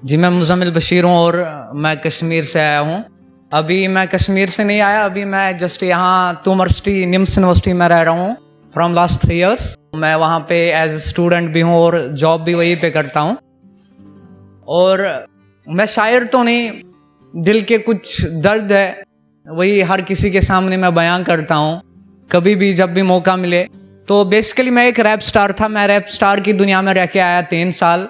जी, मैं मुज़म्मिल बशीर हूँ और मैं कश्मीर से आया हूँ। अभी मैं कश्मीर से नहीं आया, अभी मैं जस्ट यहाँ यूनिवर्सिटी निम्स यूनिवर्सिटी में रह रहा हूँ फ्रॉम लास्ट 3 इयर्स। मैं वहाँ पे एज ए स्टूडेंट भी हूँ और जॉब भी वहीं पे करता हूँ। और मैं शायर तो नहीं, दिल के कुछ दर्द है वही हर किसी के सामने मैं बयां करता हूँ कभी भी जब भी मौका मिले। तो बेसिकली मैं एक रैप स्टार था, मैं रैप स्टार की दुनिया में रह के आया 3 साल।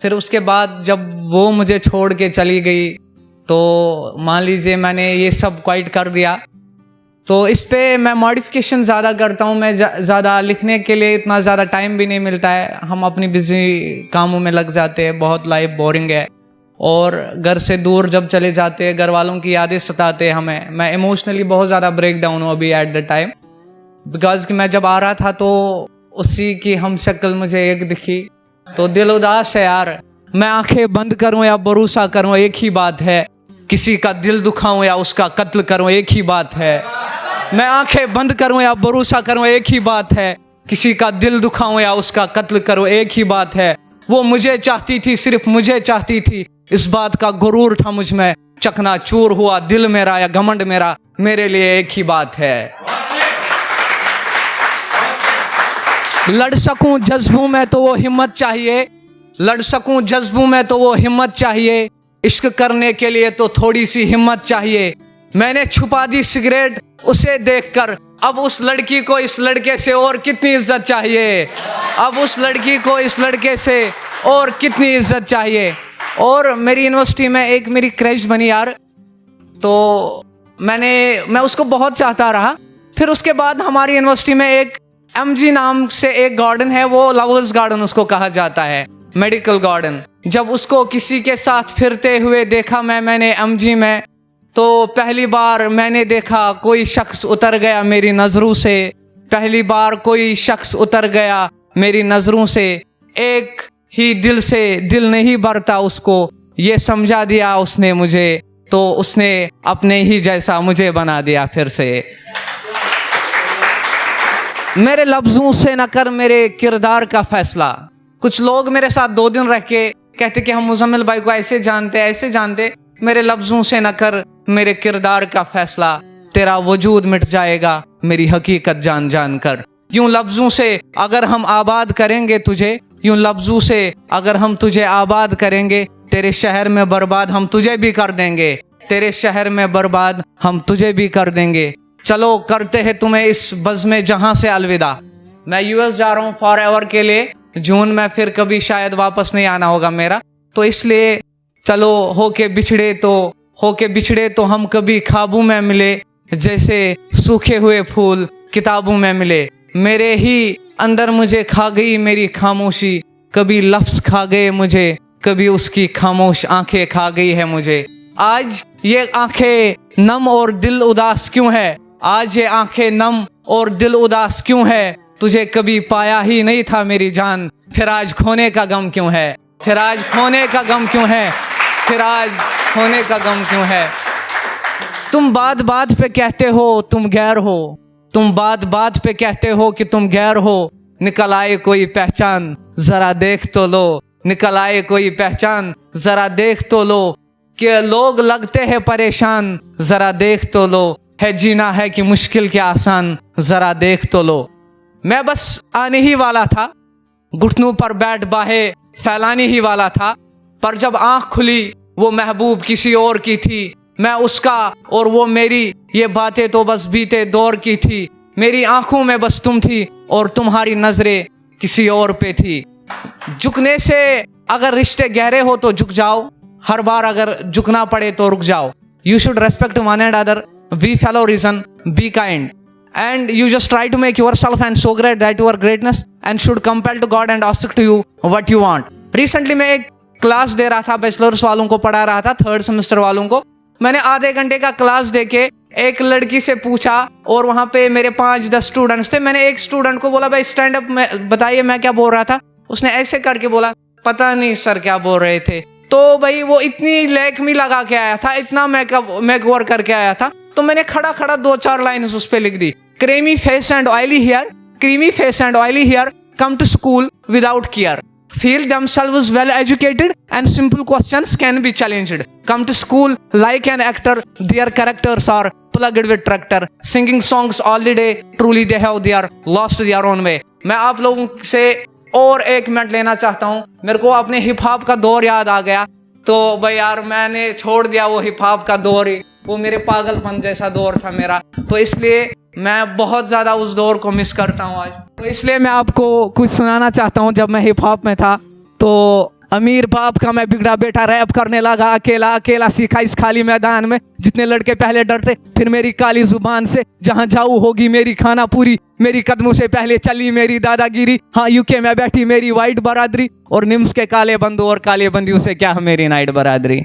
फिर उसके बाद जब वो मुझे छोड़ के चली गई तो मान लीजिए मैंने ये सब क्वाइट कर दिया। तो इस पे मैं मॉडिफिकेशन ज़्यादा करता हूँ, मैं ज़्यादा लिखने के लिए इतना ज़्यादा टाइम भी नहीं मिलता है, हम अपनी बिजी कामों में लग जाते हैं, बहुत लाइफ बोरिंग है। और घर से दूर जब चले जाते हैं घर वालों की यादें सताते हैं हमें। मैं इमोशनली बहुत ज़्यादा ब्रेक डाउन हूँ अभी एट द टाइम, बिकॉज कि मैं जब आ रहा था तो उसी की हम शक्ल मुझे एक दिखी तो दिल उदास है यार। मैं आंखें बंद करूं या भरोसा करूं एक ही बात है, किसी का दिल दुखाऊं या उसका कत्ल करूं एक ही बात है। मैं आंखें बंद करूं या भरोसा करूं एक ही बात है, किसी का दिल दुखाऊं या उसका कत्ल करूं एक ही बात है। वो मुझे चाहती थी, सिर्फ मुझे चाहती थी, इस बात का गुरूर था मुझ में, चकनाचूर हुआ दिल मेरा या घमंड मेरा, मेरे लिए एक ही बात है। लड़ सकूं जज्बों में तो वो हिम्मत चाहिए, लड़ सकूं जज्बों में तो वो हिम्मत चाहिए, इश्क करने के लिए तो थोड़ी सी हिम्मत चाहिए। मैंने छुपा दी सिगरेट उसे देखकर, अब उस लड़की को इस लड़के से और कितनी इज्जत चाहिए, अब उस लड़की को इस लड़के से और कितनी इज्जत चाहिए। और मेरी यूनिवर्सिटी में एक मेरी क्रश बनी यार, तो मैं उसको बहुत चाहता रहा। फिर उसके बाद हमारी यूनिवर्सिटी में एक MG नाम से एक गार्डन है, वो लवर्स गार्डन उसको कहा जाता है, मेडिकल गार्डन। जब उसको किसी के साथ फिरते हुए देखा मैंने MG में, तो पहली बार मैंने देखा कोई शख्स उतर गया मेरी नज़रों से, पहली बार कोई शख्स उतर गया मेरी नज़रों से। एक ही दिल से दिल नहीं भरता उसको, ये समझा दिया उसने मुझे, तो उसने अपने ही जैसा मुझे बना दिया फिर से। मेरे लफ्ज़ों से न कर मेरे किरदार का फैसला। कुछ लोग मेरे साथ 2 दिन रह के कहते कि हम मुज़म्मिल भाई को ऐसे जानते। मेरे लफ्ज़ों से न कर मेरे किरदार का फैसला, तेरा वजूद मिट जाएगा मेरी हकीकत जान जान कर। यूं लफ्ज़ों से अगर हम आबाद करेंगे तुझे, यूं लफ्ज़ों से अगर हम तुझे आबाद करेंगे, तेरे शहर में बर्बाद हम तुझे भी कर देंगे, तेरे शहर में बर्बाद हम तुझे भी कर देंगे। चलो करते हैं तुम्हें इस बज़्म जहां से अलविदा। मैं US जा रहा हूँ फॉर एवर के लिए, जून में फिर कभी शायद वापस नहीं आना होगा मेरा, तो इसलिए चलो होके बिछड़े तो हम कभी ख्वाबों में मिले, जैसे सूखे हुए फूल किताबों में मिले। मेरे ही अंदर मुझे खा गई मेरी खामोशी, कभी लफ्ज़ खा गए मुझे, कभी उसकी खामोश आंखें खा गई है मुझे। आज ये आंखें नम और दिल उदास क्यों है, आज ये आंखें नम और दिल उदास क्यों है, तुझे कभी पाया ही नहीं था मेरी जान, फिर आज खोने का गम क्यों है, फिर आज खोने का गम क्यों है, फिर आज खोने का गम क्यों है। तुम बात बात पे कहते हो तुम गैर हो, तुम बात बात पे कहते हो कि तुम गैर हो, निकल आए कोई पहचान जरा देख तो लो, निकल आए कोई पहचान जरा देख तो लो, कि लोग लगते हैं परेशान जरा देख तो लो, है जीना है कि मुश्किल के आसान जरा देख तो लो। मैं बस आने ही वाला था, घुटनों पर बैठ बाहें फैलाने ही वाला था, पर जब आंख खुली वो महबूब किसी और की थी, मैं उसका और वो मेरी, ये बातें तो बस बीते दौर की थी। मेरी आंखों में बस तुम थी और तुम्हारी नजरें किसी और पे थी। झुकने से अगर रिश्ते गहरे हो तो झुक जाओ, हर बार अगर झुकना पड़े तो रुक जाओ। You should respect one and other, be fellow reason, be kind, and you just try to make yourself and so great that your greatness and should compel to God and ask to you what you want. Recently मैं एक class दे रहा था, bachelors वालों को पढ़ा रहा था, 3rd semester वालों को। मैंने आधे घंटे का क्लास देके एक लड़की से पूछा और वहाँ पे मेरे 5-10 स्टूडेंट्स थे। मैंने एक स्टूडेंट को बोला भाई स्टैंड अप में बताइए मैं क्या बोल रहा था, उसने ऐसे करके बोला पता नहीं सर क्या बोल रहे थे। तो भाई वो इतनी लैक्मी लगा के आया था, इतना मेकओवर करके आया था, तो मैंने खड़ा 2-4 लाइन्स उस पर लिख दी। Creamy face and oily hair, creamy face and oily hair, come to school without care, feel themselves well educated and simple questions can be challenged. Come to school like an actor, their characters are plugged with tractor, singing songs all the day, truly they have their lost their own way. मैं आप लोगों से और 1 minute लेना चाहता हूँ। मेरे को अपने हिप हॉप का दौर याद आ गया, तो भाई यार मैंने छोड़ दिया वो हिप हॉप का दौर ही, वो मेरे पागलपन जैसा दौर था मेरा, तो इसलिए मैं बहुत ज़्यादा उस दौर को मिस करता हूँ आज। तो इसलिए मैं आपको कुछ सुनाना चाहता हूँ। जब मैं हिप हॉप में था तो अमीर बाप का मैं बिगड़ा बेटा रैप करने लगा अकेला अकेला, सीखा इस खाली मैदान में, जितने लड़के पहले डरते फिर मेरी काली जुबान से, जहाँ जाऊँ होगी मेरी खाना पूरी, मेरी कदमों से पहले चली मेरी दादागिरी, हाँ यूके में बैठी मेरी वाइट बरादरी, और निम्स के काले बंधु और काले बंदियों से क्या मेरी नाइट बरादरी।